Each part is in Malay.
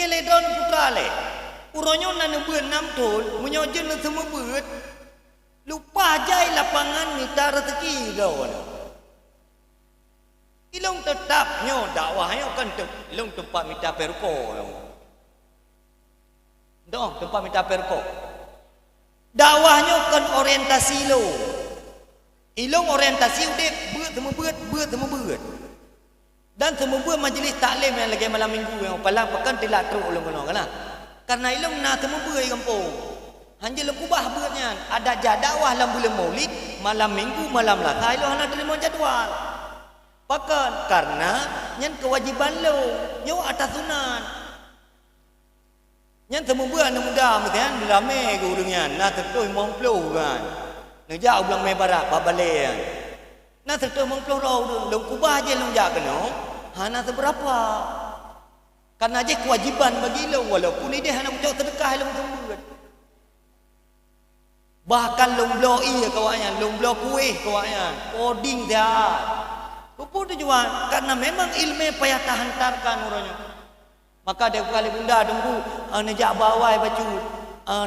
ledon putra le. Uronyo nan beunam tol, munyojen na semua beut. Lupa jai lapangan mita rezeki daun. Ilong tetap nyo dakwahnya kan ilong tempat mita perko. Dong tempat mita perko. Dakwahnya kan orientasi lo. Ilong orientasi udah beut semua beut. Dan semua beut majlis taklim yang lagi malam minggu yang palang pekan tidak teruk ulung kena kan. Karena ilong na semua beut kampung. Hanya lekubah beutnya. Ada jadwal dalam bulan Maulid, malam minggu, malam Lahai lo hana terima jadwal. Pakan karena yang kewajiban lo, nyo atas sunan. Yang semua beut anu muda mesti kan ramai ke urungnya. Na tertuh mongplo kan. Nak jauh belang mai barat babale kan. Na tertuh mongplo ro lekubah je long jak kena. Hana seberapa. Karena je kewajiban bagi lo walaupun dia hana ucap sedekah lo semua. Bahkan lomblo iya kawannya, lomblo kuih kawannya, coding dia. Kupu tujuan karena memang ilmu payah hantarkan urangnya. Maka dia kali bunda tunggu nejak bawai baju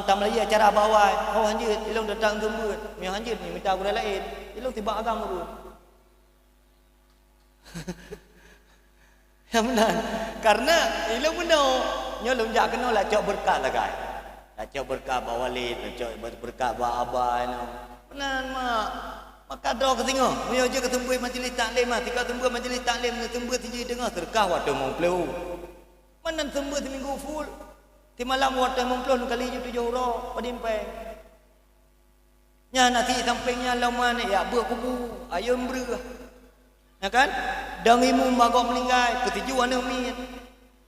tam lagi acara bawai. Oh anjir ilong datang tembut. Mi anjir ni minta gula lain. Ilong tiba agama tu. Ya benar. Karena ilong benar. Nyo lonjak kena lah cok berkat lah kan. Nak cok berkat bawa lid, nak cok berkat bawa abah no. Benar mak. Maka doa ketengok. Mu je ketemu majlis taklim ah. Tika tembus majlis taklim, ketemu tiji dengar sedekah waktu mempelu. Mana tembus seminggu full. Di malam waktu mempelu kali je 7 orang padimpeng. Nya nasi sampingnya laman ya buat kubu, ayam berah. Ya kan? Dangimu magok meninggal, petiju anu min.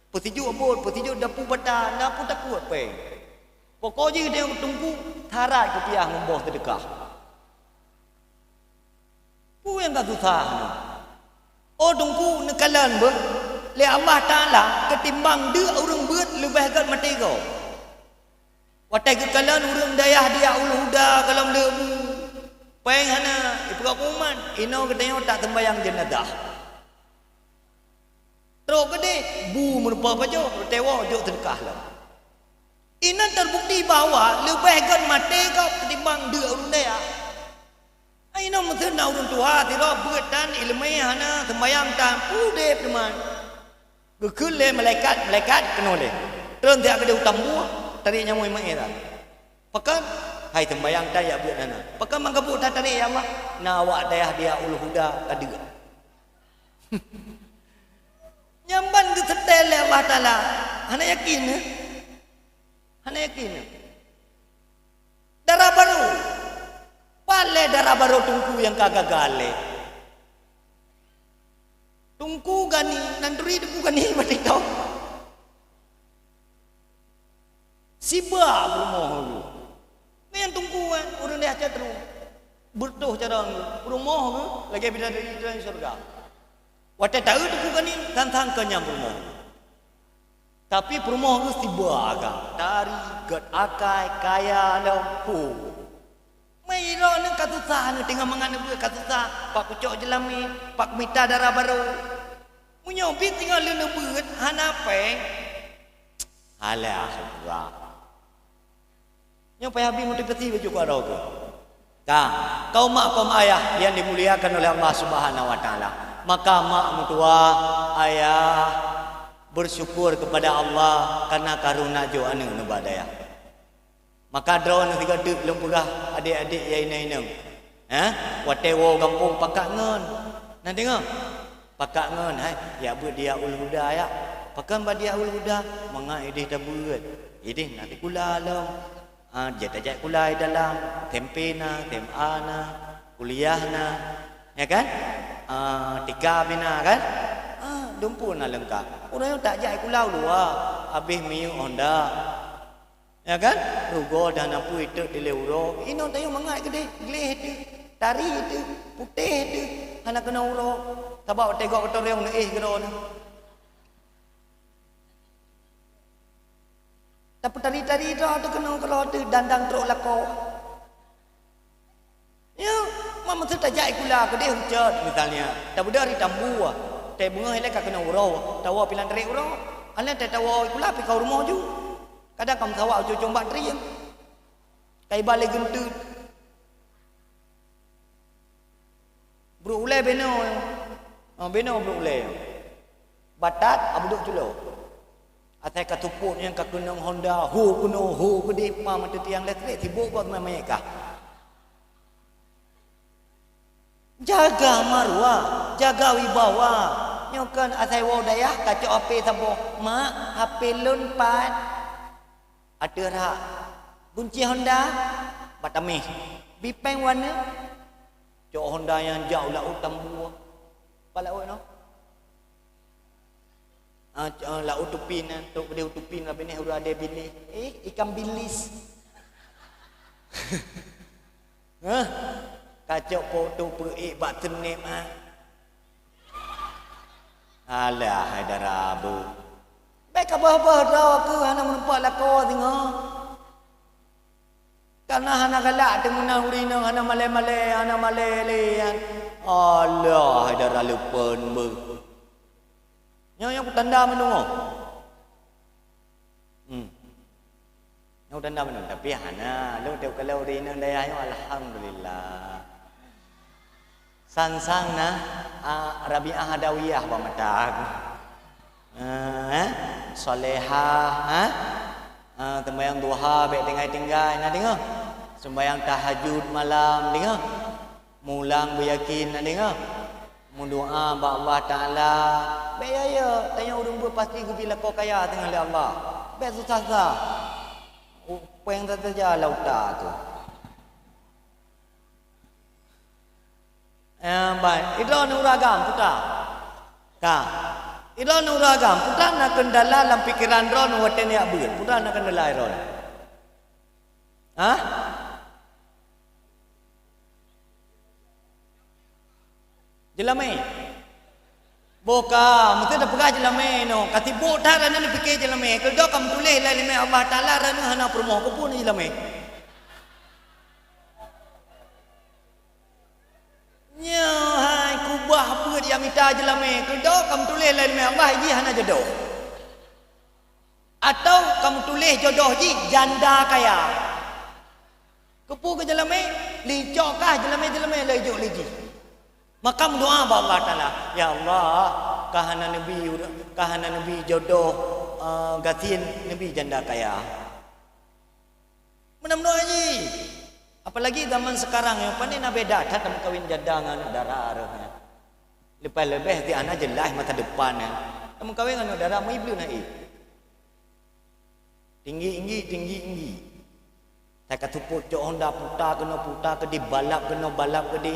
Petiju abot, petiju dapu batan, dapu takut peng. Pokoknya dia tunggu tarat kepiah membawa sedekah. Pu yang tak susah. Oh tunggu nekalan ber. Le Allah Taala ketimbang dia orang buat lebih kat mati kau. Watai kekalan orang dayah dia ul huda kalau lebu. Peng hana ibu kuman ino katanya tak sembayang jenazah. Terus gede bu merupa baju tewa jok sedekah lah. Ini terbukti bahawa lebih kan mati kau ketimbang dia orang daya. Ini mesti nak orang tua tidak buatan ilmu hana sembayang tampu deh teman. Gekul le malaikat kena le. Terus dia kena utang buah tarik nyamu mai dah. Pakan hai sembayang daya buat hana. Pakan mangkabu tak tarik ya Allah. Nawak daya dia ul huda ada. Nyamban ke setel Allah Taala. Hana yakin eh? Hana yakin. Darah baru. Pale darah baru tungku yang kagak gale. Tungku gani nanduri tungku gani mati kau. Siba rumah lu. Ni yang tungku kan urang dia aja terus. Bertuh cara rumah ke lagi bidadari dalam surga. Wate tahu tungku gani tantang kenyang rumah. Tapi perumah itu tiba agak dari get akai kaya lempu. Mairo ni katusa ni tengah mengana buat katusa pak kucok jelami pak mita darah baru. Munyobi tinggal lena buat hana peng. Alah surga. Yang payah bi motivasi baju kau ada ke? Kau mak kaum ayah yang dimuliakan oleh Allah Subhanahu Wa Taala. Maka mak mutua ayah bersyukur kepada Allah karena karuna jo anu nubadaya. Maka drone tiga dek belum pegah adik-adik ya ina-ina. Watewo kampung pakak ngon. Nah tengok. Pakak ngon ya buat dia ul huda ya. Pakan ba dia ul huda mengai idih dah buat. Idih nanti kula alam. Jat-jat kulai dalam tempe na, tema na, kuliah na. Ya kan? Tiga bina kan? Dumpun na lengkap. Orang tak jai kulau dua. Habis miu Honda. Ya kan? Rugo dan apa itu di leuro. Ino tayo mangai gede, gleh itu, tari itu, putih itu. Anak kena uro. Tabak tegok kotor yang neih gero na. Tapi tari-tari itu tu kena kalau tu dandang teruk lako. Ya, mama tu tak jai kula gede hujan misalnya. Tak beda hari tambu. Teh bunga hele ka kena uro. Tawa pilan dari uro. Alah tak tahu pula pergi kau rumah ju. Kadang kamu tahu aku coba teriak. Kai balik gentut. Bro ulai beno. Beno bro ulai. Batat abduk culo. Atai katuput yang kakunang Honda, kuno gede pa mata tiang letret tibuk buat mereka. Jaga marwah, jaga wibawa. Nyokan atai wo dayah kacau ape sabo. Mak, HP lonpat. Ada rak. Kunci Honda batameh. Bipeng warna. Cok Honda yang jauh lah utang buah. Pala oi no. La utupin tok dia utupin lah bini huru ada bini. Ikan bilis. Kacau foto perik bak tenip Alah haidar abu. Baik apa-apa dah ke hana menempah lakau tengok. Karena hana galak temenang urina hana malai-malai hana malai. Allah haidar lupa ber. Yang tanda menunggu. Yang tanda menunggu. Tapi hana lu teu kalau urina daya alhamdulillah. Sang-sang na Rabi'ah Hadawiyah ba matak. Solehah, sembahyang duha baik tinggal-tinggal nak dengar. Sembahyang tahajud malam dengar. Mulang beryakin nak dengar. Mendoa ba Allah Taala. Baik ya, tanya urang pasti bila kau kaya tengah oleh Allah. Baik susah-susah. Upeng saja lauta tu. Baik, itu nuragam putra. Ka. Itu nuragam putra nak kendala dalam pikiran ron waten ya beul. Putra nak kendala ron. Jelame. Boka, mesti dah pegah jelame no. Katibuk dah rana ni fikir jelame. Kalau kamu tulis lah lima Allah Taala rana hana permoh ko pun jelame. Nya hai kubah apa dia minta jelame. Kalau kamu tulis lah lima Allah ji hana jodoh. Atau kamu tulis jodoh ji janda kaya. Kepu ke jelame, licok kah jelame lejuk liji. Maka doa ba Allah Taala, ya Allah, kahana nabi jodoh gatin nabi janda kaya. Mudah-mudahan ji. Apalagi zaman sekarang yang pandai nak beda tak kawin janda dengan darah arahnya. Lebih di anak jelas mata depan kan. Kamu kawin dengan darah mau iblu naik. Tinggi. Tak katuput cok Honda putar ke di balap ke di.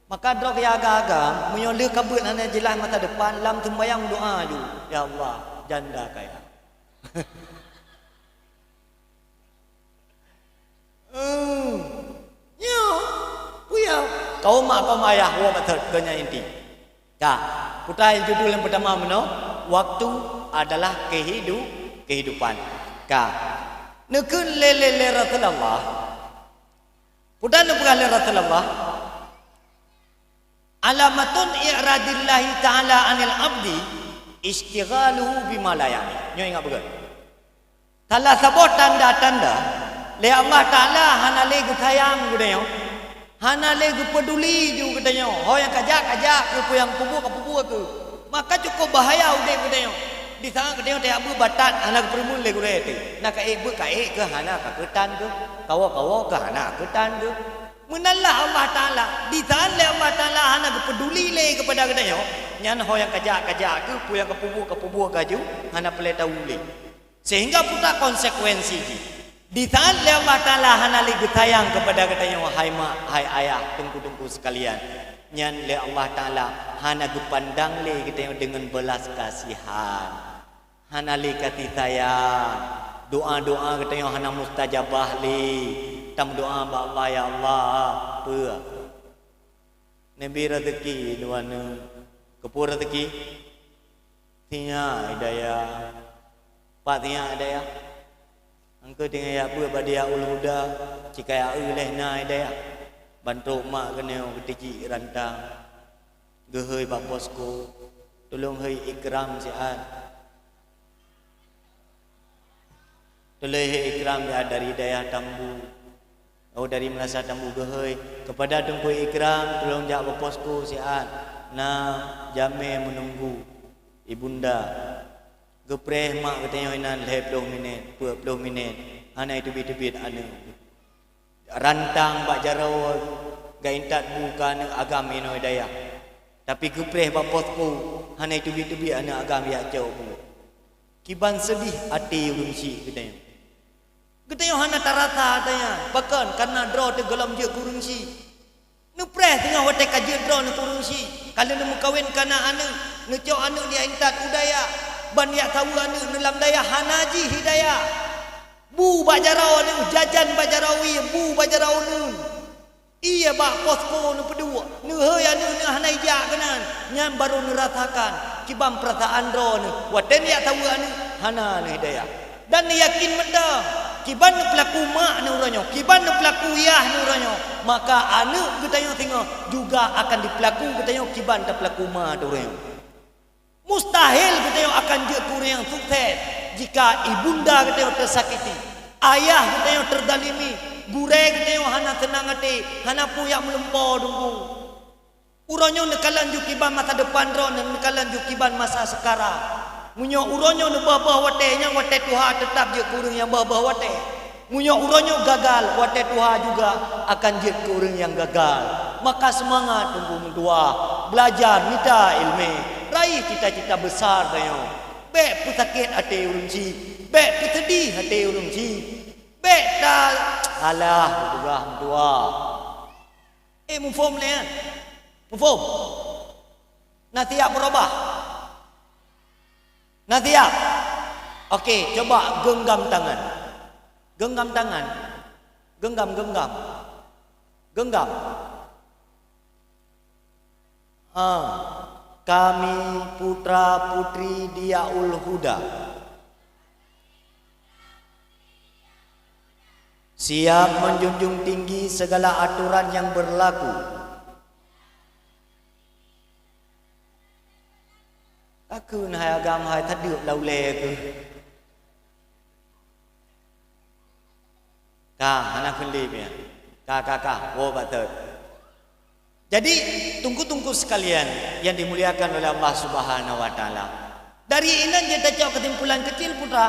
Maka drog ya agak-agak menyoleh kabut hanya jelas mata depan lam sembahyang doa ju. Ya Allah, janda kaya. Ya. Puya. Kau mak ayah wa betul kenya inti. Ya, putra yang judul yang pertama mana? Waktu adalah kehidupan. Ka. Nekun lele Rasulullah. Putra nu bukan Rasulullah. Alamatun i'radillahi ta'ala anil abdi istighaluhu bima la ya'ni. Nyo ingat betul. Salah satu tanda-tanda le Allah Taala hana legu sayang gudeyo. Hana legu peduli ju gudeyo. Ho yang kajak ke yang pubu ke. Maka cukup bahaya ude gudeyo. Di sana gudeyo te abu batat hana permun le gude te. Nak ibu ke hana ka ketan ke. Kawa ke hana ketan ke. Menallah Allah Taala di sana Allah Taala hana peduli le kepada kita yo nyan ho yang kajak ke pu yang kepubu kaju hana pele tahu le sehingga putar konsekuensi di sana Allah Taala hana le getayang kepada kita yo hai mak hai ayah tungku sekalian nyan le Allah Taala hana gepandang le kita yo dengan belas kasihan hana le kati sayang doa kita yo hana mustajabah le tam doa ba Allah ya Allah apa nabi rezeki duana kepur rezeki tia hidayah pak tia hidayah angka dengan ya bu badia ul huda jika ya leh na hidayah bantu mak kena ketiji rantang gehoi bak bosku tolong hei ikram siat Toleh ikram ya dari daya Tambu. Oh dari Melasa Tambu Gehoi kepada Tunku Ikram tolong jak posko siat. Nah jame menunggu ibunda. Gepreh mak katanya inan 20 minit, 20 minit. Ana itu bit-bit anu. Rantang bak jarau gaintat bukan agam ino daya. Tapi gepreh bak posko ana itu bit-bit ana agam ya jauh. Kiban sedih hati ulun si katanya. Katanya hana tarata katanya. Bahkan karena draw te gelam je kurung si. Nu preh tengah wate kaje draw nu kurung si. Kalau nu kawin kana anu, nu cok anu dia intat udaya. Ban ya tahu anu dalam daya hanaji hidayah. Bu bajarau anu jajan bajarawi bu bajarau nu. Iya bak posko nu pedua. Nu heuy anu nu hanai ja kanan. Nyam baru nu ratakan. Kibam perataan draw nu. Waten ya tahu anu hana nu hidayah. Dan yakin mendam. Kiban pelaku mak ni uranyo, kiban pelaku yah ni uranyo, maka anu kita tengok juga akan dipelaku kita kiban tak pelaku mak tu uranyo. Mustahil kita akan je kurang sukses jika ibunda kita tersakiti, ayah kita terdalimi, gure kita hana tenang hati, hana puyak melempau dulu. Uranyo nekalan ju kiban masa depan ron, nekalan ju kiban masa sekarang. Munyo uronyo nu babah wate nya wate Tuhan tetap je kurang yang babah wate. Munyo uronyo gagal wate Tuhan juga akan je kurang yang gagal. Maka semangat tunggu mentua, belajar minta ilmu, raih cita-cita besar dayo. Be putakit hati urung ci, be putedi hati urung ci. Be ta alah begah mentua. Mufom le. Mufom. Nanti ya berubah. Nah siap. Okey, coba genggam tangan. Genggam tangan. Genggam. Genggam. Kami putra putri Diaul Huda siap menjunjung tinggi segala aturan yang berlaku. Aku nak agam hai taduk lau le aku. Anak kundi punya. Oh betul. Jadi tunggu sekalian yang dimuliakan oleh Allah Subhanahu Wa Taala. Dari ini kita cakap kesimpulan kecil putra.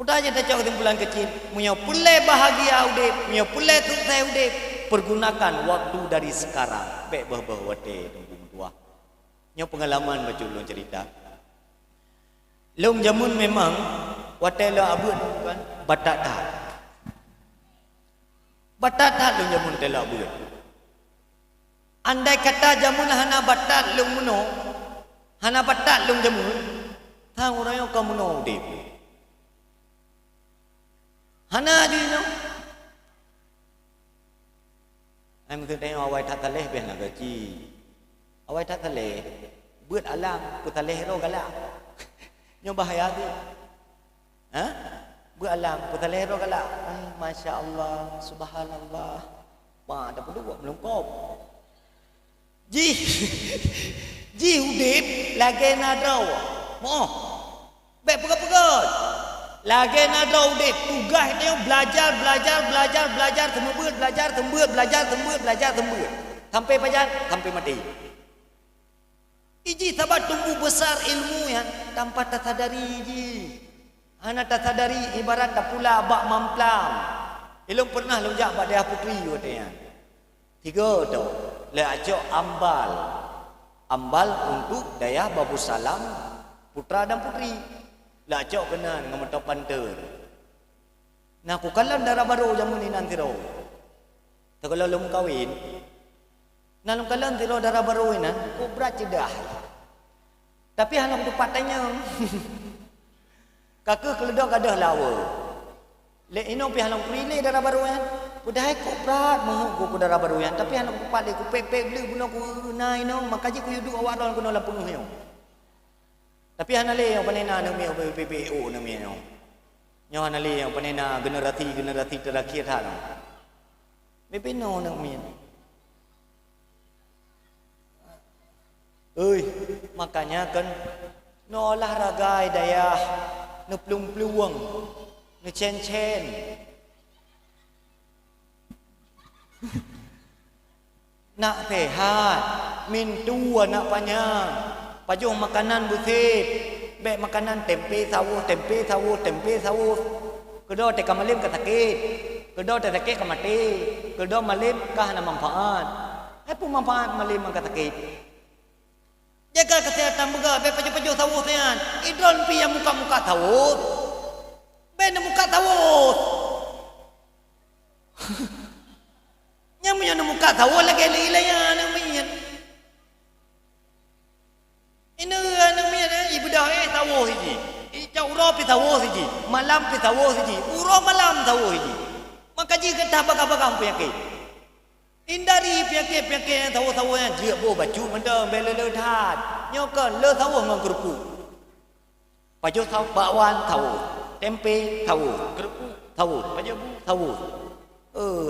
Putra kita cakap kesimpulan kecil. Punya pulai bahagia udip, punya pulai sukses udip. Pergunakan waktu dari sekarang. Baik bah wate tunggu tua. Nya pengalaman baca ulun cerita. Long jamun memang wate la abun kan batata. Batata long jamun tela abun. Andai kata jamun hana batat long muno, hana batat long jamun, tang orang yang kamu no dip. Hana di no. Ai mungkin tengok awai tak taleh ben nak gaji. Awai tak taleh, buat alam, ku taleh ro galak. Nyo bahaya tu. Ha? Buat alam, ku taleh ro galak. Ai masya-Allah, subhanallah. Ma ada perlu buat melengkap. Ji udip lagi nadraw. Moh. Baik pegat-pegat. Lagi nadraw udip. Tugas dia belajar tembut, belajar tembut. Sampai pajan, sampai mati. Iji sabar tumbuh besar ilmu yang tanpa tersadari iji. Anak tersadari ibarat tak pula bak mamplam. Ilmu pernah lonjak bak dia putri katanya. 3 tu. Le ajak ambal untuk daya babu salam putra dan putri. Le ajak kena dengan mata panter. Nah aku kalan darah baru jamun ni nanti ro. Tak kalau lum kawin. Nah lum kalan tiro darah baru ini, aku berat cedah. Tapi halang tu patanya. Kakak keledok ada lawa. Le ino pi halang pilih darah baru ini. Budai ku berat mahu ku darah baru yang tapi anak ku pade ku pepe beli guna ku nai no makaji ku yudu awak dol guna la penuh yo. Tapi hanale yang panena no mi PPO no mi no. Nyo hanale yang panena generasi terakhir ha no. Mepe no mi. Makanya kan no olahraga daya nu plung-pluang, nu cen-cen. Nak sehat, min tua nak panjang. Pajuh makanan buset, baik makanan tempe sawus. Kedua te kamalim ka sakit. Kedua te sakit ka mati. Kedua malim ka hana manfaat. Apa manfaat malim ka sakit? Jaga kesehatan juga, baik pajuh-pajuh sawus nian. Idron pi yang muka-muka sawus. Baik muka sawus. Yang punya muka sawus lagi ilayan namanya. Ini namanya ibu dah sawus ini. Ijau uro pi sawus ini, malam pi sawus ini, uro malam sawus ini. Maka jika tak baga-baga penyakit. Hindari penyakit yang sawus-sawus yang dia bo baju mendem belele that. Nyokan le sawus ngan kerupuk. Baju sawus bakwan sawus, tempe sawus, kerupuk sawus, baju sawus.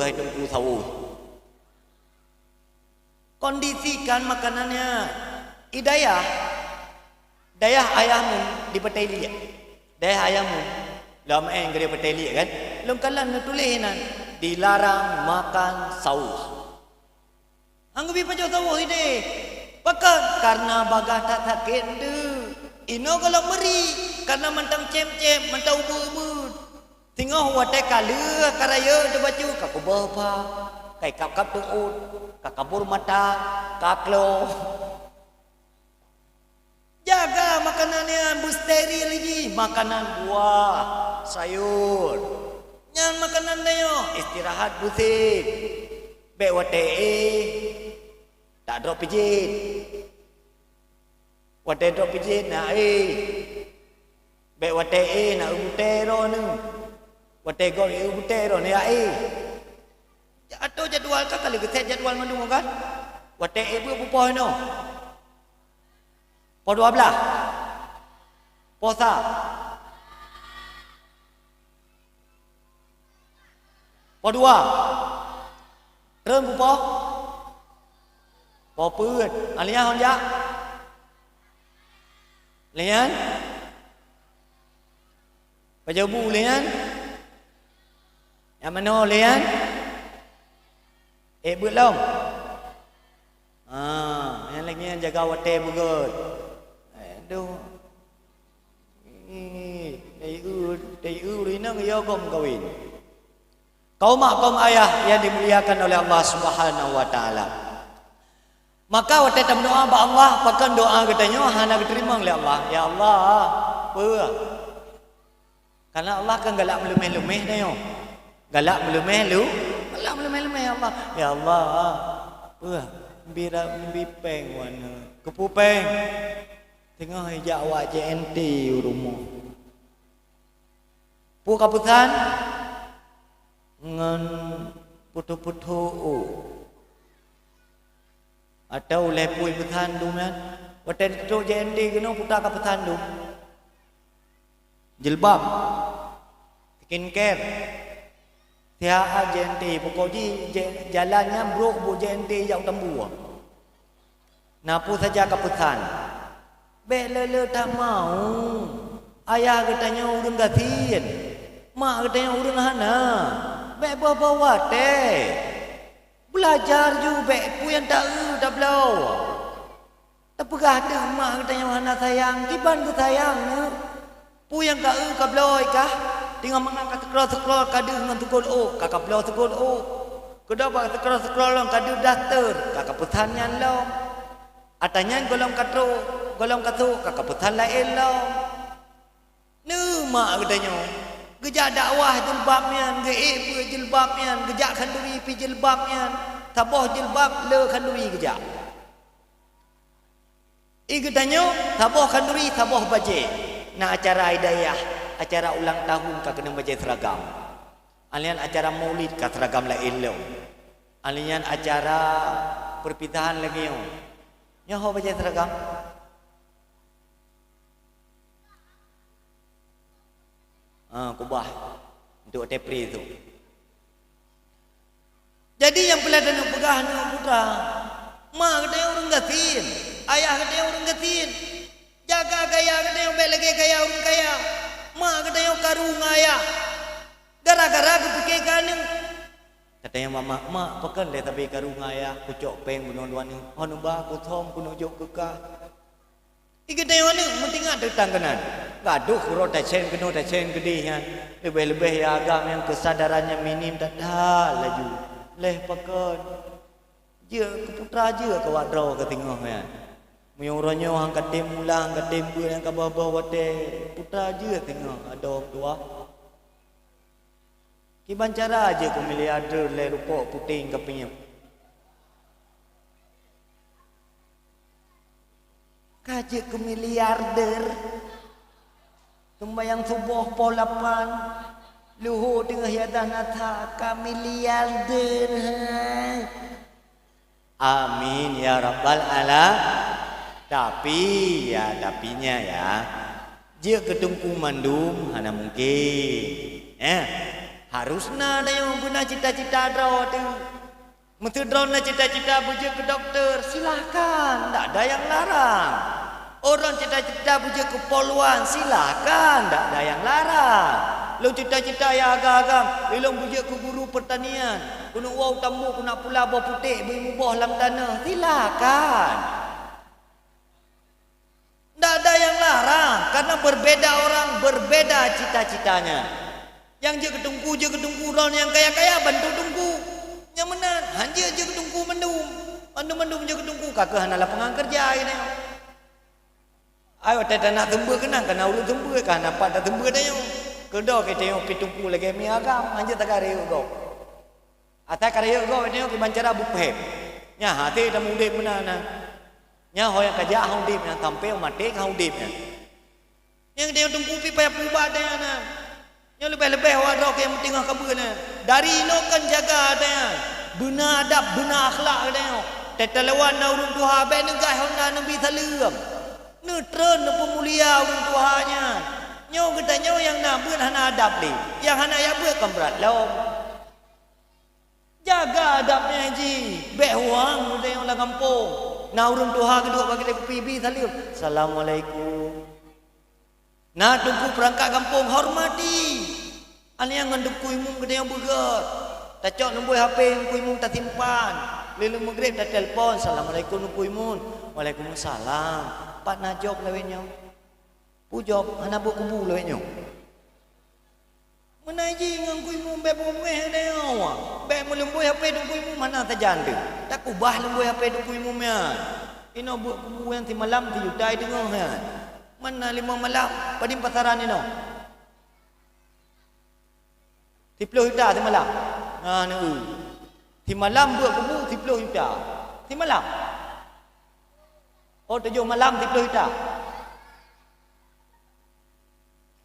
Hai tunggu sawus. Kondisikan makanannya. Dayah ayahmu di peteli. Dayah ayahmu dalam gede peteli kan. Lengkalan nutulinan dilarang makan saus. Anggupi pajo saus ini. Bahkan karena bagah tak sakit tu. Ino kalau meri karena mentang cem-cem, mentang ubud. Tengok watai kala karaya de baju kakubah pa. Kai kap tuut, kakabur mata, kaklo. Jaga makanannya steril lagi, makanan buah, sayur. Yang makanan dayo istirahat busik. Bek wate tak drop pijit. Wate drop pijit na Bek wate na ubutero nu. Wate go ubutero ni atau jadual ka kali keset jadual mandung kan? Wate bupoh no. Po 12. Posa. Po 2. Rơm bupoh. Po pươn, lian hon ya. Lian. Baju bu lian. Yang mana lian? Belum. Yang lagi yang jaga wate bugut. Aduh. Dai uri nang yo kom kawin. Kaum ayah yang dimuliakan oleh Allah Subhanahu wa taala. Maka wate tam doa ba Allah, pakan doa katanya hana diterima oleh Allah. Ya Allah, apa? Karena Allah kan galak melemeh-lemeh dah yo. Galak melemeh lu. Allah melemeh Allah. Ya Allah. Bira bipeng wana. Kepupeng. Tengah hijak awak JNT rumah. Pu kaputan ngan putu-putu atau lepui putan duman. Waten tu JNT kena putar kaputan du. Jilbab. Skincare. Tiada jenti, pokoknya jalannya bro bu jenti jauh tembu. Napu saja keputusan. Belele tak mau. Ayah katanya urang gatin, mak katanya urang hana. Bawa teh. Belajar juga pu yang tak belau. Tapi ada mak katanya hana sayang, kiban ku sayang. Pu yang ka belau kah? Tinggal mengangkat scroll kadu dengan tukul kakak belau tukul kedua bak scroll long kadu daster kakak putannya long atanya golong katu kakak putan lain long nu mak katanya gejak dakwah jilbabnya geib jilbabnya gejak kanduri pi jilbabnya taboh jilbab le kanduri gejak katanya taboh kanduri taboh baje na acara hidayah acara ulang tahun ka kena baca seragam. Alian acara maulid ka seragam lain lo. Alian acara perpisahan lagi yo. Nya ho baca seragam. Kubah untuk tepri itu. Jadi yang peladan pegah ni putra. Mak katanya orang gatin, ayah katanya orang gatin. Jaga gaya katanya baik lagi gaya orang kaya. mak katanya karu ngaya gara-gara kepikiran ni katanya mama mak pekan le tapi karu ngaya kucok peng bunuh luan ni honu ba ku thom ku nujok kekah ikatanya ni mentingat datang kenan gaduh kuro tacen keno tacen gede han lebih-lebih ya agam yang kesadarannya minim tak dah laju leh pekan je ke putra je ke wadro ke tengah ya Muyong-ronyo hang katim mulang katim bu yang ka bawah wate putra je tengok ada tua. Ki bancara aje ku miliarder le rupok puting ka penyep. Kaje ke miliarder. Sembayang subuh pol 8 luhur tengah yadah nata ka miliarder. Amin ya rabbal alamin. Tapi ya tapinya ya dia ketungku mandum hana mungkin harusna ada yang guna cita-cita draw tu mesti draw na cita-cita bujuk ke doktor silahkan tak ada yang larang orang cita-cita bujuk ke poluan silahkan tak ada yang larang lo cita-cita ya agak-agak belum bujuk ke guru pertanian kena wow tamu kena pula bawah putih bermubuh dalam tanah silahkan. Tak ada yang larang karena berbeda orang berbeda cita-citanya. Yang je ketungku orang yang kaya-kaya bantu tungku. Yang benar hanya je ketungku mendum je ketungku kakak hanalah pengang kerja ini. Ayo tak nak tembe kenang kena ulu tembe kan apa tak tembe dah yo. Kedo ke tengok pitungku lagi mi agam hanya tak kareu go. Ata kareu go tengok ki bancara buphe. Nya hati dah mudik menana. Nya hoy kerja hang dip yang tampil mati hang dip yang dia tunggu pi payah pubat dia na yang lebih-lebih wadro ke yang tengah kabur na dari no kan jaga dia benar adab benar akhlak dia tetelawan na urung tuha be negah honda nabi sallam neutral na pemulia urung tuhanya nyo kita nyo yang na beun hana adab li yang hana ya beut kan berat lom jaga adabnya ji be huang dia yang la kampung. Nah urun tuha kedua bagi dia pibi salim. Assalamualaikum. Nah tunggu perangkat kampung hormati. Ani yang ngenduk kuimum gede yang begat. Tacok nombor HP kuimum tak simpan. Lelu maghrib tak telefon. Assalamualaikum kuimum. Waalaikumsalam. Pak najok lewenya. Pujok hana bu kubu lewenya. Menaji ngang kuimum be bomeh dia. Be melemboi HP duk kuimum mana terjanda. Tak ubah lemboi HP duk kuimum ya. Ino buat kubu yang ti malam ti jutai dengar ya. Mana 5 malam pada pasaran ino. 10 juta ti malam. Ha ni. Ti malam buat kubu 10 juta. Ti malam. Oh 7 malam 10 juta.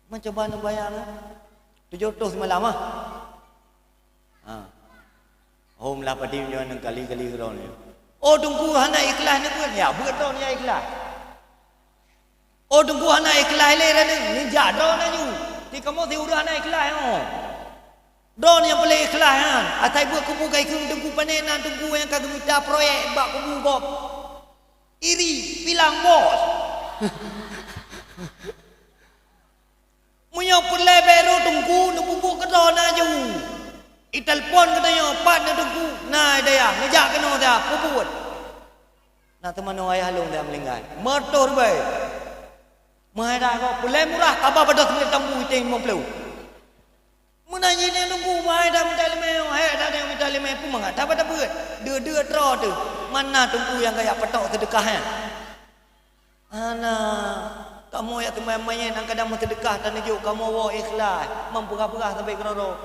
Macam mana bayar 700 semalam ah. Home lah padi punya nang kali-kali kron ni. Oh tunggu hana ikhlas ni pun ya, betul ni ikhlas. Oh tunggu hana ikhlas le ni jadro na ju. Ti kamu ti urang hana ikhlas oh. Don yang boleh ikhlas kan. Atai buat kubu kai kum tunggu panenan tunggu yang kagak minta proyek bak kubu gop. Iri bilang bos. Munyo pule beru tunggu nunggu kedona ju. Itelpon katanya pat na tunggu. Nah dia ngejak kena dia puput. Nah teman ayah long dia melingkai. Motor bae. Mahai dah kau pule murah kabar pada sembilan tambu iting 50. Menanya ni tunggu mahai dah minta 5. Hai dah dia minta 5 pun mangak. Dapat buat. Dia draw tu. Mana tunggu yang kayak petok sedekahnya. Ana kamu ya teman-teman yang kadang mau sedekah dan tunjuk kamu wa ikhlas, memperah-perah sampai keroro.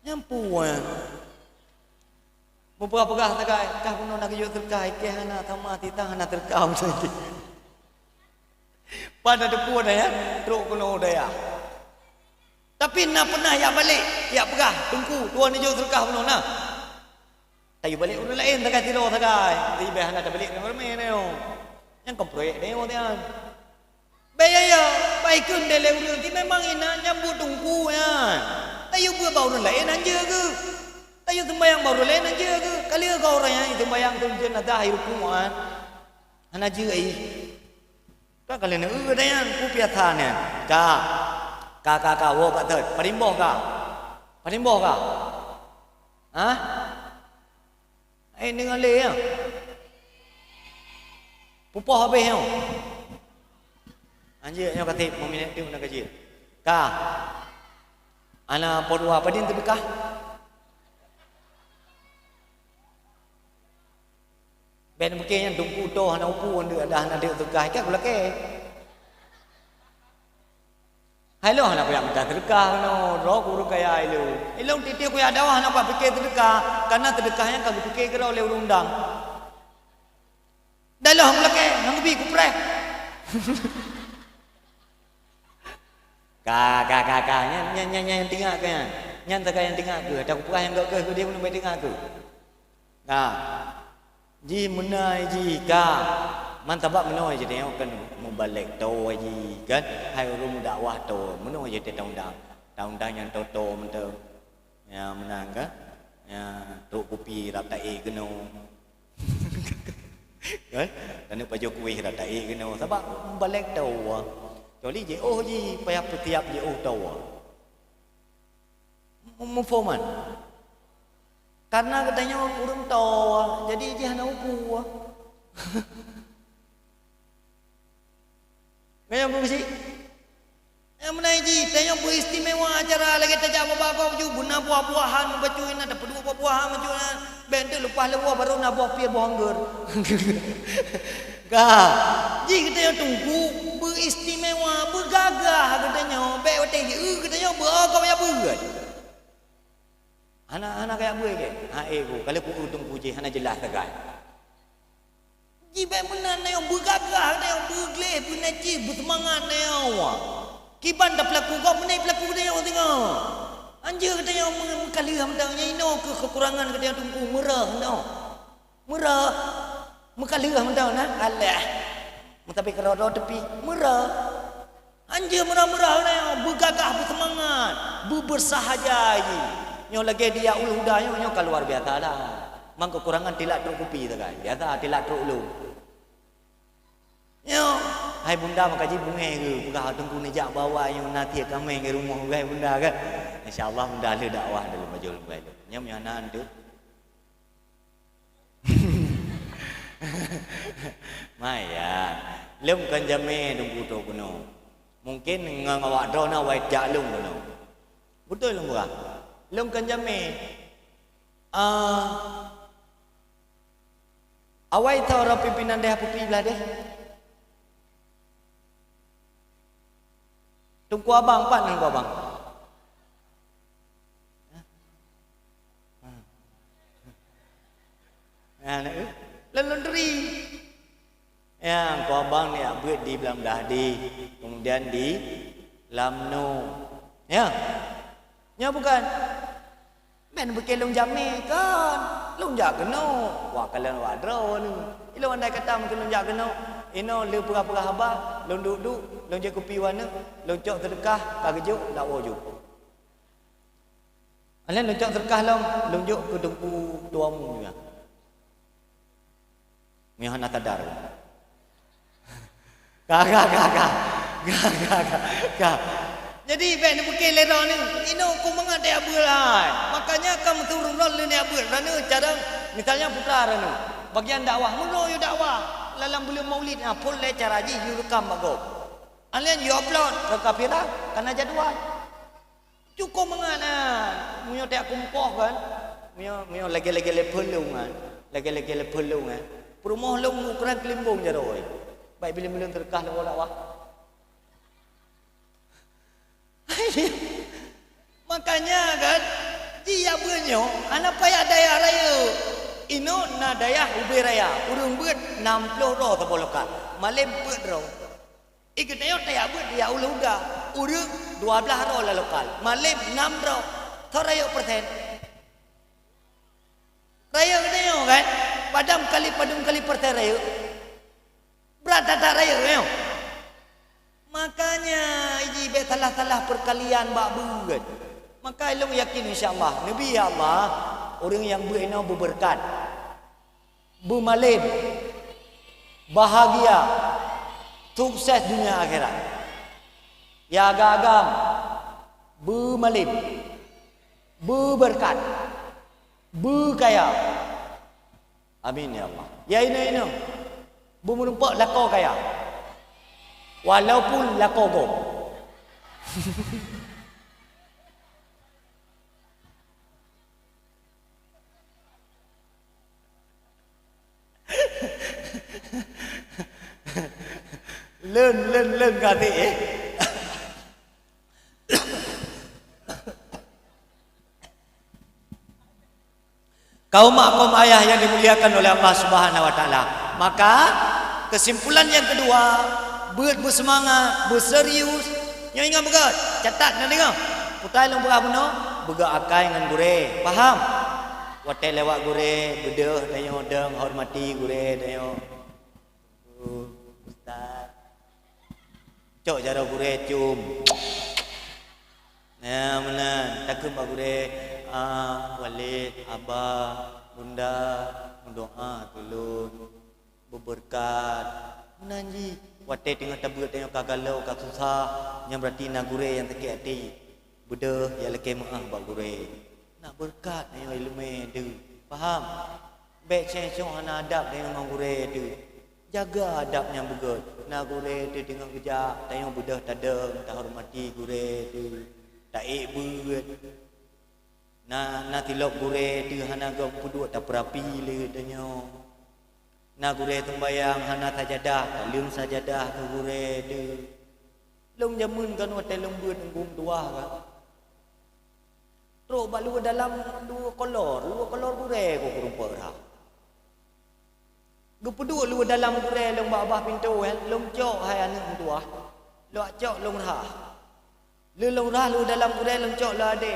Nyampuan. Memperah-perah sagai kah pun nak tunjuk sedekah ke hana tama tita hana terkau saja. Pada depu dah ya, teruk kono dah ya. Tapi nak pernah ya balik, ya perah tunggu tuan tunjuk sedekah pun nak. Tayu balik urang lain tak tiro sagai. Ti beh nak balik dengan ramai ni. Yang komproyek ni dia. Baya ya, baikun dele urang ti memang ina nyambut tungku ya. Tayu buat bau urang lain anja ke? Tayu sembayang bau urang lain anja ke? Kali kau orang yang sembayang tu jen ada air kuan. Ana je ai. Kan kalau nak dayan ku piatanya. Ka wo pak thot. Parimboh ka. Parimboh ka. Ha? Ai dengan le ya. Pupoh habis yo. Anjir yo kata mau minit tu nak kaji. Ka. Ana podua padin terdekah. Ben mungkin yang tunggu tu hana upu ada terkah kan pula ke. Hello hana kuya minta terkah no ro guru kaya ilu. Ilong titik kuya dawah hana apa fikir terkah karena terkahnya kagak fikir kira oleh undang. Dalah pula ke hang bi kupre. Ka nyan tinggal ke. Nyan tak yang tinggal ke. Tak kupah yang gak ke dia pun baik tinggal ke. Nah. Ji menai ji ka mantabak menoi je tengok kan mubalik to ji kan hai rum dakwah to menoi je tahun-tahun yang to mentu ya menang kan ya tok kopi rap tai keno kan dan pak Jokowi rap tai keno sebab mubalik to joli je oh ji payah petiap je oh to mufoman karena katanya urung tahu, jadi dia hana upu. Kaya apa sih? Yang mana ji? Tanya beristimewa acara lagi tajam apa ju guna buah-buahan bacuin ada pedua buah-buahan macam bente lepas lewa baru nak buah pir buah anggur. Kah? Ji kita tunggu beristimewa, bergagah katanya. Baik hotel je katanya beragam ya berat. Anak-anak kayak gue ke? Aku kalau ku utung puji hana jelas tegai. Jibai menan yang bergagah yang bergelih bernaji bersemangat yang kiban dah pelaku kau menai pelaku dia tengok. Anjir kata yang mengkali hamdangnya ino kekurangan kata yang tunggu merah no. Merah mengkali hamdang nah alah. Tapi kalau tepi merah. Anjir merah-merah yang bergagah bersemangat bersahaja je. Nyo lagi dia ulu hudanya nyo keluar biasa lah. Mang kekurangan tilak truk kopi tu kan. Biasa tilak truk lu. Nyo, hai bunda makaji bunga ke? Buka tunggu nejak bawa yang nanti kami ke rumah hai bunda kan. Insya-Allah bunda le dakwah dalam majul baik. Nyo anak tu. Maya, lem kan jame tunggu tu kuno. Mungkin ngawak drona wai jak lum kuno. Betul lum bukan? Lom kan jame awai tahu orang pimpinan dia pupi belah deh tunggu abang pak nunggu abang laundry ya kau abang ni buat di belah di kemudian di Lamno ya nya bukan men bekelong jame kan long jak keno wa kalian wa dro ni ilo andai kata mungkin long jak keno ino le pura-pura habah long duduk long je kopi warna long cok sedekah kagejuk dak woju alen long cok sedekah long juk ke tungku tuamu juga mi hana tadar ka jadi ben bukan lera ni ino ku mengat dia bulan makanya kamu turun lalu ni abul rana cara misalnya putra rana bagian dakwah mulo yo dakwah dalam belum maulid pun le cara ji you rekam bago alian you upload ke kapira karena jadual cukup mengat munyo tak kumpoh kan munyo lagi-lagi le pelung kan lagi-lagi le pelung kan perumoh long ukuran kelimbung jaroi baik bila-bila terkah dakwah makanya kan dia bunyo anak payah daya raya ino na daya ubi raya urung buat 60 roh tapolokan malim buat roh ikut ayo daya buat dia uluga urung 12 roh la lokal malim 6 roh thorayo persen raya gede kan padum kali persen raya berat tak raya yo makanya ini salah-salah perkalian bak buat. Maka ilmu yakin insya-Allah Nabi Allah orang yang berina berberkat. Bermalin. Bahagia. sukses dunia akhirat. Ya agam, bermalim, berberkat, berkaya. Amin ya Allah. Ya ini, bermurumpak lako kaya. Walaupun lako go. Lên kata kaum ayah yang dimuliakan oleh Allah Subhanahu wa taala. Maka kesimpulan yang kedua, bersemangat, berserius. Yang ingat begat, catat nak dengar. Putai long berah benar, begak akai dengan gure. Faham? Watai lewat gure, bedeh dayo deng hormati gure dayo. Ustaz. Cok cara gure cium. Nah, mana takut mak gure walid, abah, bunda, mendoa tolong berberkat. Menanji watai tengah tabut tengok kagalau kak susah yang berarti nak gure yang sakit hati. Bedeh yang leke maah bak gure. Nak berkat dengan ilmu tu. Faham? Baik cengcong hana adab dengan gure tu. Jaga adabnya begut. Nak gure tu dengan kejap tengok bedeh tadeng tak hormati gure tu. Tak buat. Na tilok gure tu hana gam puduk tak berapi le danyo. Na gure tembayang hana sajadah, tak leung sajadah ke gure tu. Long jamun kan hotel lembut ngum tua kan. Terus balu dalam dua kolor gure ko kurumpa dah. Gepuduk lu dalam gure long babah pintu kan, long cok hai anak tua. Lu cok long rah. Lu long rah lu dalam gure long cok la ade.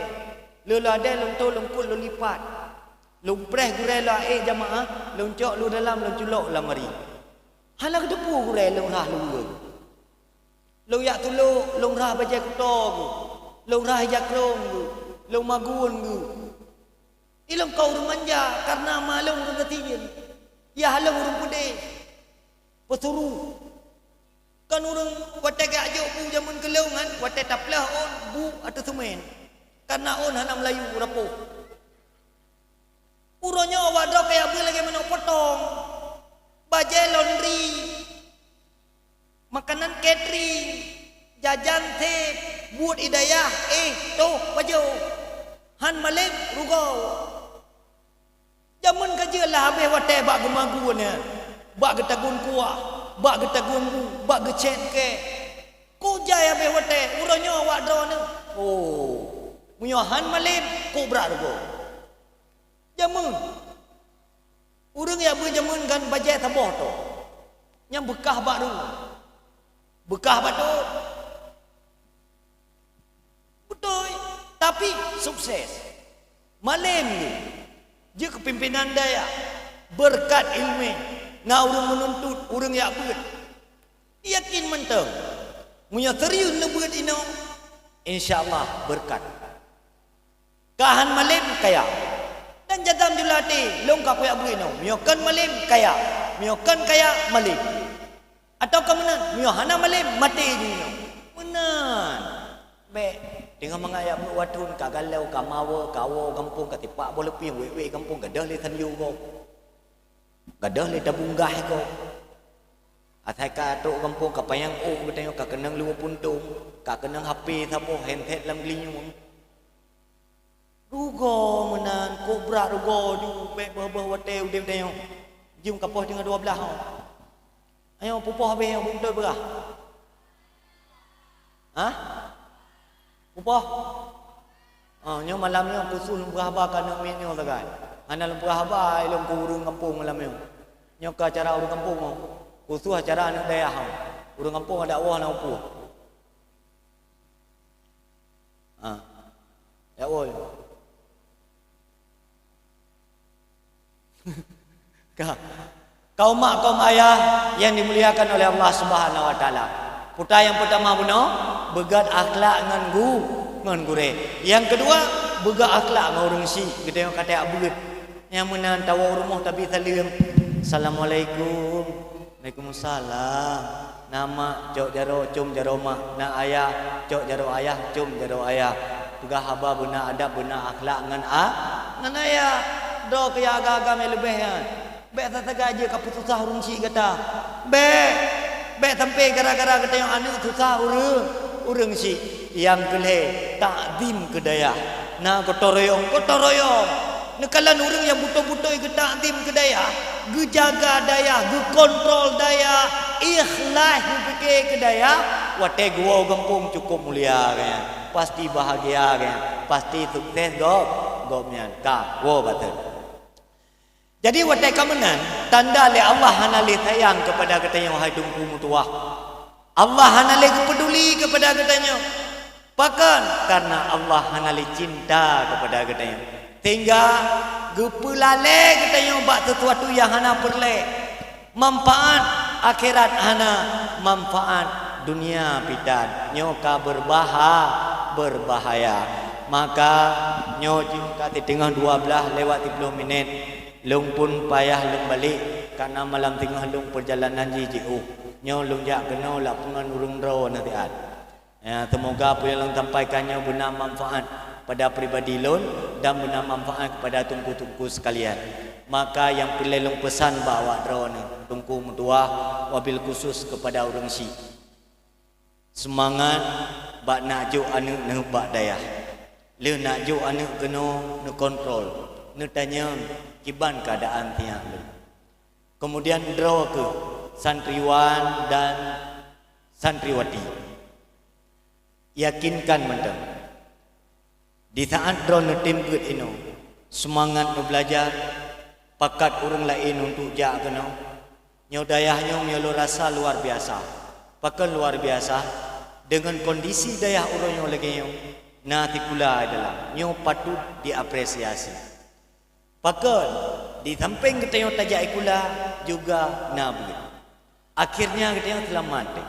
Lu la ade long tu long kul long lipat. Long preh gure la jamaah, long cok lu dalam long culok la mari. Halang depu gure long rah lu. Long yak tuluk long rah baca kutong. Long rah jakrong lu. Long magun lu. Ilong kau rumanja karena malung ketijen. Ya halang urung pudih. Pesuru. Kan urung watai ke ajuk bu jamun kelungan, watai taplah on bu atau semen. Karena on hana Melayu rapuh. Uronya wadah kayak bu lagi menok potong. Bajai laundry. Makanan catering. Jajan teh, buat idayah, tu baju. Han malim rugau. Jamun kerja lah habis watai bak gemagunya. Bak getagun kuah, bak getagun bu, bak gecet ke. Ku jaya habis watai, uranya awak drone. Oh. Punya han malim ku berat rugau. Jamun. Urang ya berjamun kan bajai taboh tu. Yang bekah bak tu. Bekah batu. Betul. Tapi sukses. Malam ni. Dia kepimpinan daya. Berkat ilmu. Nah orang menuntut. Orang yang buat. Yakin mentang. Punya serius nak buat ini. InsyaAllah berkat. Kahan malam kaya. Dan jadam julati. Long kapu yang buat ini. Miokan malam kaya. Miokan kaya malam. Atau kemenan hana malim mati je menan baik dengan mengayap watun ka galau ka mawa kawo kampung ka tipak boleh pi we kampung gadah le thanyu go gadah le tabunggah go atai ka tok kampung ka payang o tengok ka kenang lu puntung ka kenang HP sapo handset lam glinyu rugo menan kobra rugo du baik bah wate udem tengok jum kapoh dengan 12 ayo pupoh habis yang betul berah. Ha? Pupoh. Nyo malamnya kusul berahaba kana minyo tagai. Ana lem berahaba ilom kurung kampung malamnya. Nyo ka acara urang kampung mo. Kusul acara anak daerah. Urang kampung ada wah na upu. Ya oi. Kaum mak, kaum ayah yang dimuliakan oleh Allah Subhanahu wa taala. Putra yang pertama benar, begat akhlak ngan gure. Yang kedua, begat akhlak dengan orang si. Kita yang kata abud. Yang menan tawa rumah tapi salam. Assalamualaikum. Waalaikumsalam. nama cok jaro cum jaro mak, na ayah cok jaro ayah cum jaro ayah. Pegah haba bena adab bena akhlak ngan ngan ayah. Do kaya agak-agak me lebih kan. Be tataga aja kaputusah urung si kata. Be sampai gara-gara kata yang anu susah urung si yang kele takdim kedaya. Na kotoroyong. Nekalan urang yang buto-buto ke takdim kedaya, ge jaga daya, ge kontrol daya, ikhlas fikir kedaya, wate gua gampung cukup mulia kan. Pasti bahagia kan. Pasti sukses gopnya. Ka wo batul. Jadi watai kamenan tanda le Allah hanali sayang kepada katanya wahai tungku mutuah. Allah hanali peduli kepada katanya. Bahkan karena Allah hanali cinta kepada katanya. Sehingga gepulale katanya buat sesuatu yang hana perle. Manfaat akhirat hana, manfaat dunia pidan. Nyoka berbahaya. Maka nyoka kata tengah 12 lewat 30 minit. Lung pun payah lung balik karena malam tengah lung perjalanan jiu. Nyo lung jak kena lapungan urung ro nanti ad. Ya, semoga apa yang lung sampaikannya benar manfaat pada pribadi lun dan benar manfaat kepada tungku-tungku sekalian. Maka yang pilih lung pesan bawa ro ni tungku mutua wabil khusus kepada urang si. Semangat bak nak jo anu ne bak daya. Le nak jo anu kena ne kontrol. Ne tanya kiban keadaan tiang lu. Kemudian draw ke santriwan dan santriwati. Yakinkan mendem. Di saat draw netim good ino, semangat nu belajar, pakat orang lain untuk jak kena. Nyo dayahnya nyo rasa luar biasa. Pakai luar biasa dengan kondisi dayah orang yang lagi nyo. Nanti pula adalah nyo patut diapresiasi. Pakai di samping kita yang tajak ikula juga nabi. Akhirnya kita yang telah mati.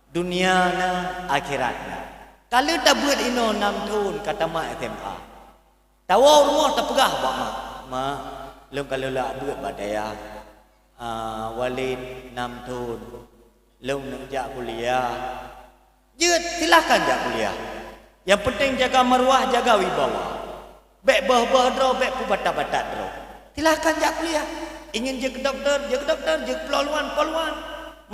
Dunia na akhiratnya. Kalau tak buat ino 6 tahun kata mak SMA. Tahu rumah tak pegah pak mak. Lem kalau lah buat badaya. Walid 6 tahun. Lem nak jak kuliah. Jut silakan jak kuliah. Yang penting jaga maruah, jaga wibawa. Bek bah-bah draw, bek pubatat-batat draw. Silakan jak kuliah. Ingin je ke doktor, je peluan.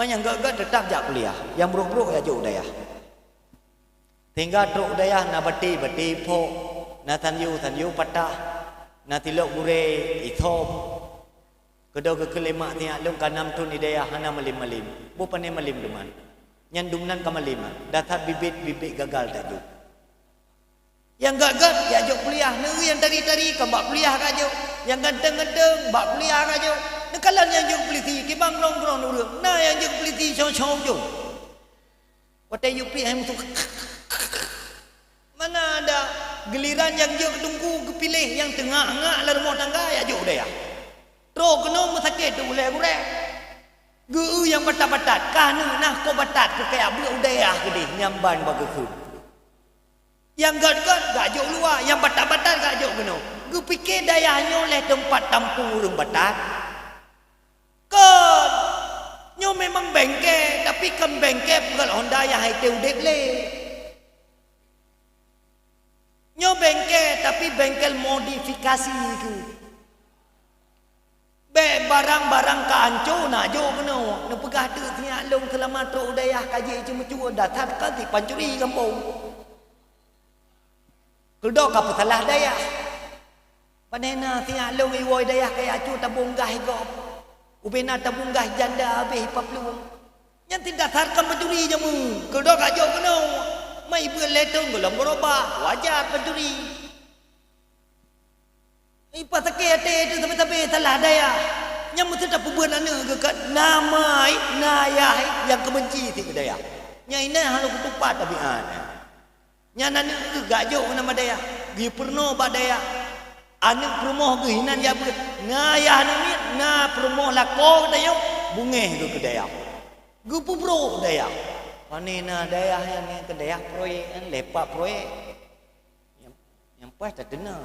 Yang gak tetap jak kuliah. Yang buruk-buruk ya je udayah. Sehingga truk udayah na bati po, na tanyu patah, na tilok gure ithom. Kedua kelima tiak lung kanam tun idayah hana malim. Bu pandai malim deman. Nyan dumnan kamaliman. Datang bibit gagal tak juk. Yang gagal ya juk kuliah. Neu yang tari kambak kuliah ka juk. Yang ganteng bak kuliah ka juk. Nekalan yang juk peliti kibang long urang. Nah yang juk peliti chong juk. Watai yupi hai mutu. Mana ada giliran yang juk tunggu kepilih yang tengah-tengah la rumah tangga ya juk daya. Tro kena mesakit tu boleh gure. Geu yang batat-batat kana nah ko batat ke kaya bu udayah gede nyamban bagekun. Yang gad jauh luar, yang batat-batat gak jauh kena. Gue fikir dayahnya oleh tempat tampung urang batat. Kan, nyo memang bengkel, tapi kan bengkel bukan Honda yang hai teu dek le. Nyo bengkel, tapi bengkel modifikasi ke. Be barang-barang kaancu nak jauh kena. Nak pegah tu tiap long selama truk dayah kaji cuma datang kanti pancuri kampung. Kedok apa salah daya? Panena tiak long iwoi daya kaya cu tabung gah gop. Ubena tabung gah janda habis paplu. Yang tidak sarkan pencuri jamu. Kedok ajo kena. Mai berletong golong berubah. Wajar pencuri. Ipa sakit itu sampai salah daya. Yang mesti tak pubuan ana kekat namai nayai yang kebenci ti daya. Nyai na halu kutupat tabian. Nyana ni gak jauh nama daya. Dia pernah badaya. Anak perumoh ke hinan ya ber. Ngayah ni na perumoh lako daya bungeh ke daya. Gupu bro daya. Panena daya yang ke daya proyek kan lepak proyek. Yang pas tak kena.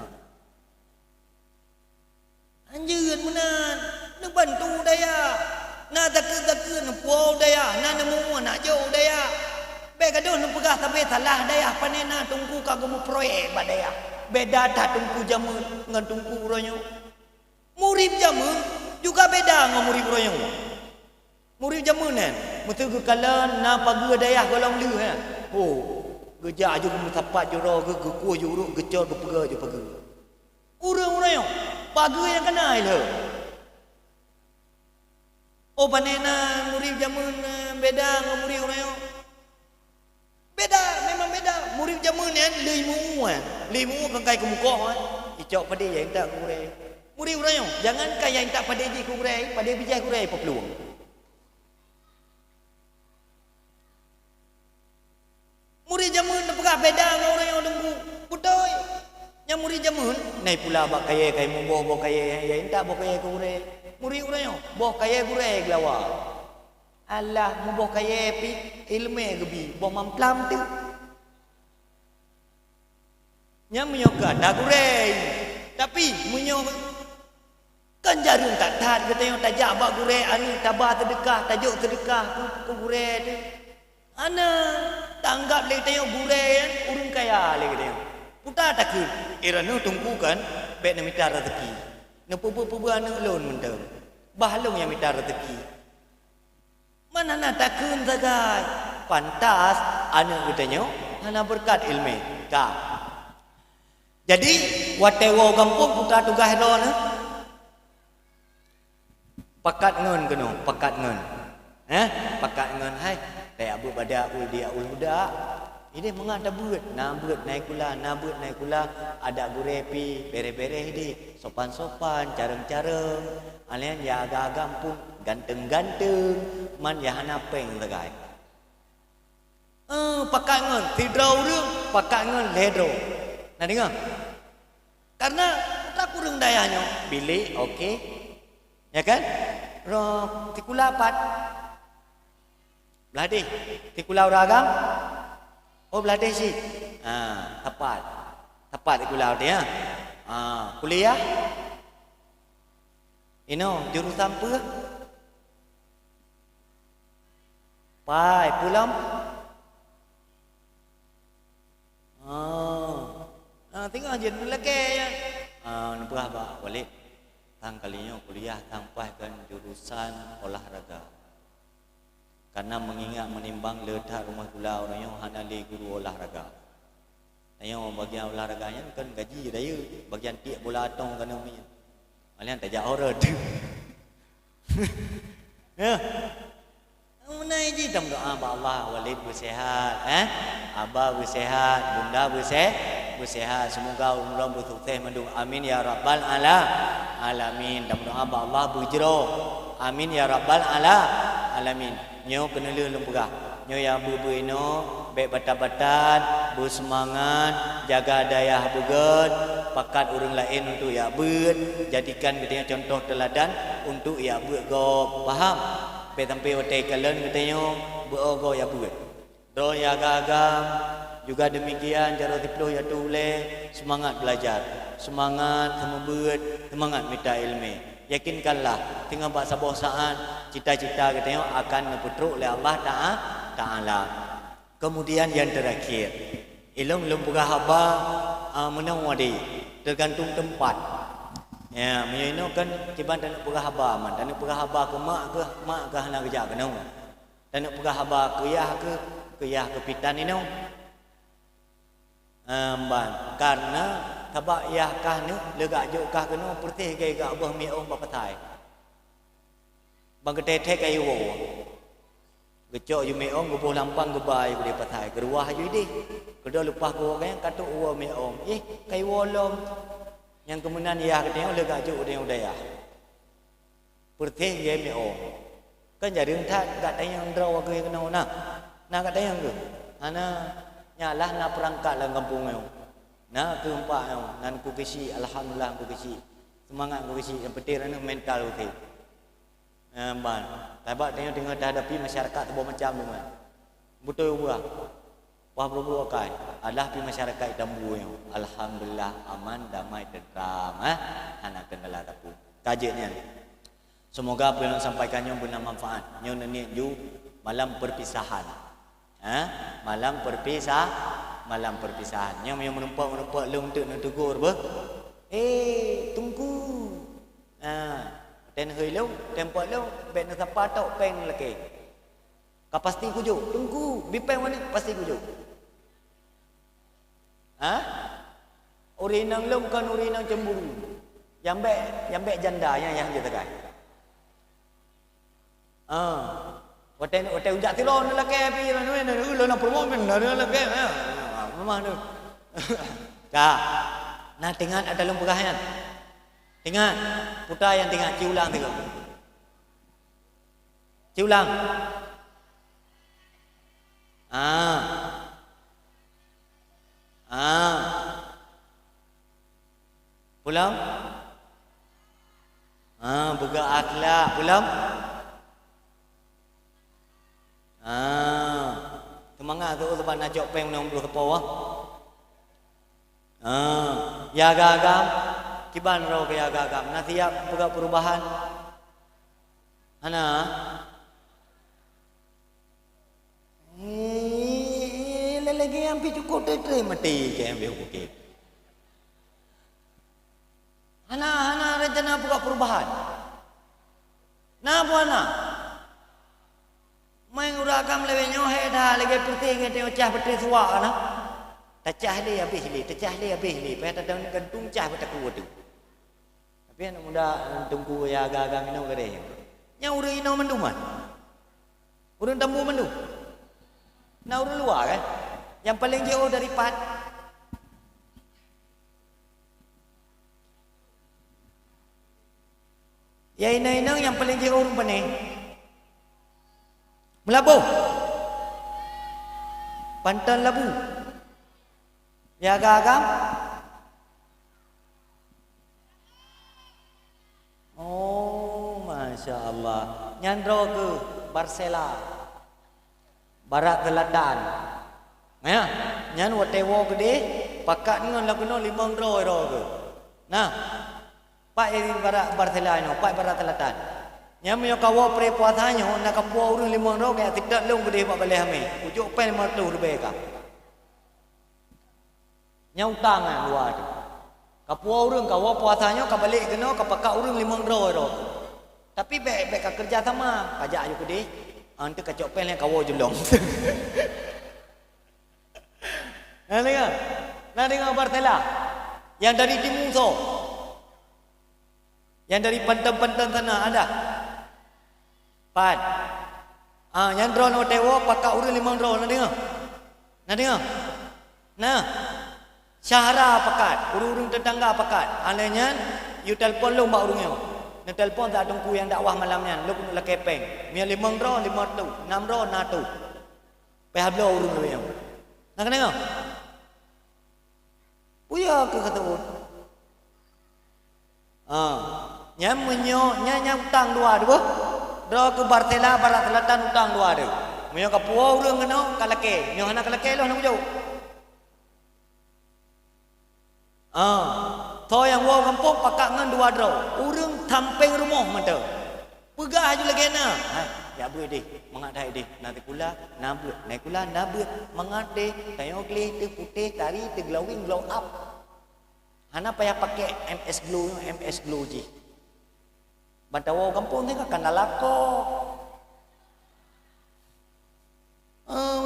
Anjuran menan. Nak bantu daya. Na tak ke nak puau daya. Na nemu nak jo daya. Be gaduh nu pegah tabe salah daya panena tungku kagum proyek badaya. Beda dah tungku jamun ngan tungku uronyo. Murid jamun juga beda ngan murid uronyo. Murid jamun kan, betul ke kala na pagi daya golong lu ha. Oh, geja aja mu tapat joro ke ku juru gecor ke pega je pega. Urang uronyo, pagi yang kena ile. Oh panena murid jamun beda ngan murid uronyo. Beda, memang beda. Murid zaman ni limu kan kai ke muka kan. Icok pada yang tak kurai. Murid orang yang jangan kai yang tak pada di kurai, pada bijak kurai apa peluang. Murid zaman nak pegah beda dengan orang yang dengku. Putoi. Yang murid zaman naik pula bak kaya kai memboh kaya yang tak boh kaya kurai. Murid orang yang boh kaya kurai gelawa. Allah muboh kaya pi ilmu gebi boh mamplam tu nya menyoka dak gurei tapi menyo kan jarum tak tat kata yang tajak bak gurei ani tabah sedekah tajuk sedekah ke gurei tu ana tanggap le tayong gurei urung kaya le kata puta takut iranu tungku kan bet na minta rezeki na pupu ana lon mentang bahlong yang minta rezeki. Mana nak takun sagai pantas anak katanya hana berkat ilmu ka. Jadi watewo kampung putar tugas ro na pakat ngon keno pakat ngon pakat ngon hai tai abu pada ul dia ul budak ini mengada beut na beut naik kula ada gurepi bere-bere di sopan-sopan careng-careng alian ya agak-agak pun ganteng-ganteng man ya hana peng tagai pakai ngon tidrau rung pakai ngon ledro nah dengar karena tak kurang dayanya bilik okey ya kan ro tikula pat beladih tikula uragam oh beladih si tepat tikula dia kuliah ino jurusan apa pai pulam tengok je lelaki ya nampak apa balik tang kalinya kuliah sampai kan jurusan olahraga karena mengingat menimbang letak rumah kula orangnya hana le guru olahraga ayo bagian olahraganya kan gaji daya bagian tiak bola atong kana punya alian tak jak orang tu ya menai je dalam doa Allah walid bersihat abah bersihat bunda bersihat semoga umrah bersukses mendung amin ya rabbal alamin dalam doa Allah berjero amin ya rabbal alamin nyo kena lempegah nyo ya bu-bu baik batan-batan bersemangat jaga daya beget pakat orang lain untuk ya ber jadikan katanya contoh teladan untuk ya ber go faham pe sampai hotel kalen katanya berogo ya buat. Do ya gagam juga demikian cara tiploh ya tule semangat belajar, semangat sembuat, semangat minta ilmu. Yakinkanlah tinggal bahasa bosan cita-cita katanya akan diputruk oleh Allah Taala. Kemudian yang terakhir, ilmu lembaga haba menawadi tergantung tempat. Ya, menyo kan ciban tak nak perah haba man, tak nak perah haba ke mak ke hana kerja ke nau. Tak nak perah haba ke yah ke pitan ni nau. Ban karena tabak yah kah ni legak juk kah ke nau pertih ke gak abah mi ong bapatai. Bang ketetek ayu wo. Gecok yu mi ong goboh lampang gebai ke patai, geruah yu di. Kedo lepas ko kan katuk wo mi ong. Kai wolom yang kemudian ya katanya oleh gajuk dia udaya perteh ye me o kan jadi entah katanya yang draw ke kena na katanya ke ana nyalah na perangkat lah kampung yo na keempat yo nan ku kisi alhamdulillah ku kisi semangat ku kisi yang penting anu mental okey ban tabak dia tengah hadapi masyarakat sebuah macam tu betul buah wah berbuah kai adalah pi masyarakat Dambu yang alhamdulillah aman damai tentram anak kendala tapu kajiannya semoga apa yang sampaikannya benar manfaat nyo niat ju malam perpisahan. Malam perpisahan. Yang menumpak long tu nak tegur apa? Tunggu. Dan hơi lâu, tempat lâu, ben nak sapa tau peng laki. Kau pasti kujuk. Tunggu, bipeng mana? Pasti kujuk. Urinang long kan urinang cemburu. Yang baik janda yang dia tekan. Hotel ujak tilon lelaki pi lu nak promo men lelaki. Memang tu. Kak, nah tengah ada dalam pegahan. Tengah putar yang tengah ciulang tu. Ciulang. Pulang. Buka akhlak. Pulang. Semangat tu sebab nak jawab peng nombor ke bawah. Ya agam. Kiban ro ke agam. Nak siap buka perubahan. Ana. Lagi yang pi cukup tetre mati ke yang bukit. Ana rencana buka perubahan. Nah buana. Main uragam lewe nyohe dah lagi penting ke cah betul suak na. Tacah le habis le. Pai tak ada gantung cah betul kuat tu. Tapi anak muda tunggu ya agak-agak minum gede. Nya urang ino menduman. Urang tambu mendu. Nah urang luar kan. Yang paling jauh dari pat. Ya ina-ina yang paling jauh urang pane. Melabuh. Pantan labu. Ya agak-agak. Masya Allah. Nyandro ke Barcela. Barat Selatan. Nyan watewo gede. Pakat dengan lagu no 5 ro ke. Nah. Pak ini Barat Barcela no. Pak Barat Selatan. Yang punya kawan pre puasanya nak kapua urang 5 ro kayak tidak long gede pak balai hame. Ujuk pen 50 lebih ka. Nya utang luar tu. Kapua urang kawan puasanya ka balik kena ka pakak urang 5 ro. Tapi baik ka kerja sama, pajak ayo gede. Ante kacok pen yang kawan julong. Nah dengar Bartela. Yang dari Timungso. Yang dari pantan-pantan sana ada. Pan. Yang drone hotewo pakak urang 5 drone nak dengar. Nah. Syahra pakat, urang tetangga pakat. Alanya you telefon lu mbak urangnya. Nak telefon tak tunggu yang dakwah malamnya. Lu kena kepeng. Mia 5 ro 5 tu, 6 ro na tu. Pai hablo urang lu yang. Nak dengar? Puya ke kata urang. Nyam menyo nya utang dua dua. Dro ke Barcela Barat Selatan utang dua ada. Menyo ka puau urang kena kalake. Nyo hana kalake lo nak jauh. Toh yang wow kampung pakak ngan 2 draw. Urang tampeng rumah mata. Pegah aja lagi na. Ya buat deh, mengadai deh. Nanti kula nabut, naik kula nabut, mengadai. Tayong klih tu putih tari tu glowing glow up. Hana payah pakai MS glow je. Banta wow kampung ni kan nalako.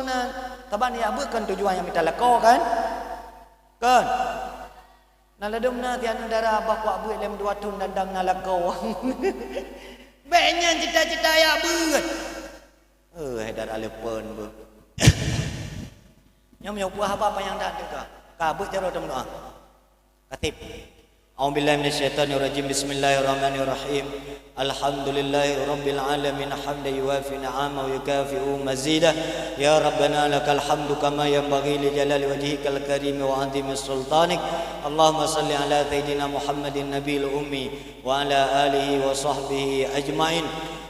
Nah, taban ya buat kan tujuan yang minta lako kan? Kan? Naladum na tiada darah bakwa buat lem 2 tahun dandang nalakau. Banyak cita-cita ya buat. Darah lepon bu. Yang menyupu apa yang dah ada. Kabut jaro dalam doa. Katib. A'udzubillahi minasyaitonirrajim. Bismillahirrahmanirrahim. Alhamdulillahi rabbil alamin hamdan yuwafi ni'amahu wa yukafi'u mazidah. Ya Rabbana lakal hamdu kama yanbaghi li jalali wajhikal karim wa 'azimi sultanik. Allahumma salli ala sayyidina Muhammadin nabiyil ummi wa ala alihi wa sahbihi ajmain.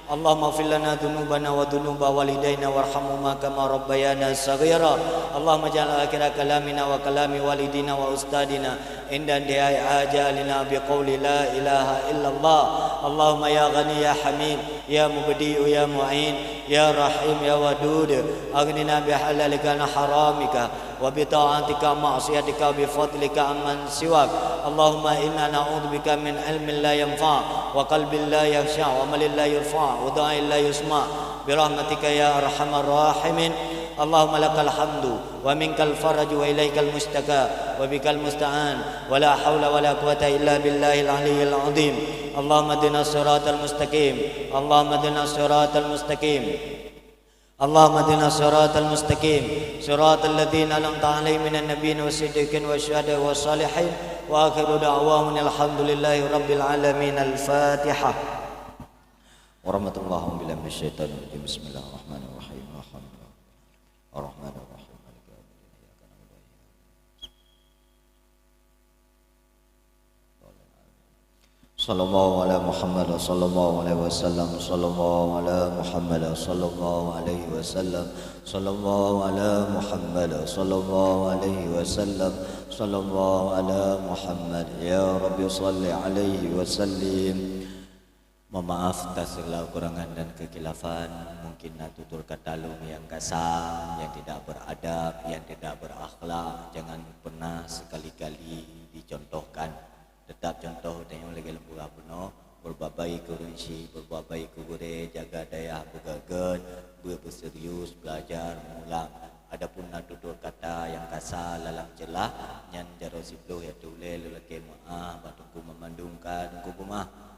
Allahumma ighfir lana dhunubana wa dhunuba walidayna warhamhuma kama rabbayana saghira. Allahumma ja'al akhir kalamina wa kalami walidina wa ustadina inda intihai ajalina biqauli la ilaha illallah. Allahumma ya ghani ya hamid ya mubdi'u ya mu'in يا رحيم يا ودود أغننا بحلالك عن حرامك وبطاعتك معصيتك بفضلك عمن سواك اللهم إنا نعوذ بك من علم لا ينفع وقلب لا يخشع وعمل لا يرفع ودعاء لا يسمع برحمتك يا أرحم الراحمين اللهم لك الحمد ومنك الفرج وإليك المشتكى وبك المستعان ولا حول ولا قوة إلا بالله العلي العظيم اللهم اهدنا الصراط المستقيم اللهم اهدنا الصراط المستقيم اللهم اهدنا الصراط المستقيم صراط الذين أنعمت عليهم من النبيين والصديقين والشهداء والصالحين وآخر دعواهم الحمد لله رب العالمين الفاتحة ورحمة الله بالله من الشيطان الرجيم بسم الله الرحمن الرحيم الرحمن الرحيم مالك يوم الدين إياك نعبد وإياك صلى الله على محمد صلى الله عليه وسلم صلى الله على محمد صلى الله عليه وسلم صلى الله على محمد صلى الله عليه وسلم صلى الله على محمد يا رب صل عليه وسلم. Memaaf atas segala kekurangan dan kekilafan, mungkin tutur kata lum yang kasar, yang tidak beradab, yang tidak berakhlak, jangan pernah sekali-kali dicontohkan. Tetap contoh tengok lagi lembuga penuh, berbuat baik ke rinci, berbuat baik ke gure, jaga daya bergagan, berserius, belajar, mengulang. Adapun tutur kata yang kasar, lalang jelah, yang jaro sibloh ya tulis, lelaki maaf, batungku memandungkan, ku pemah.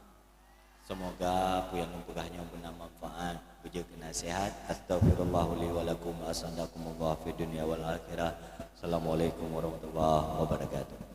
Semoga apa yang membukanya benar manfaat, berjaga nasihat. Astaghfirullah li wa lakum wa as'adakumullah fi dunya wal akhirah. Assalamualaikum warahmatullahi wabarakatuh.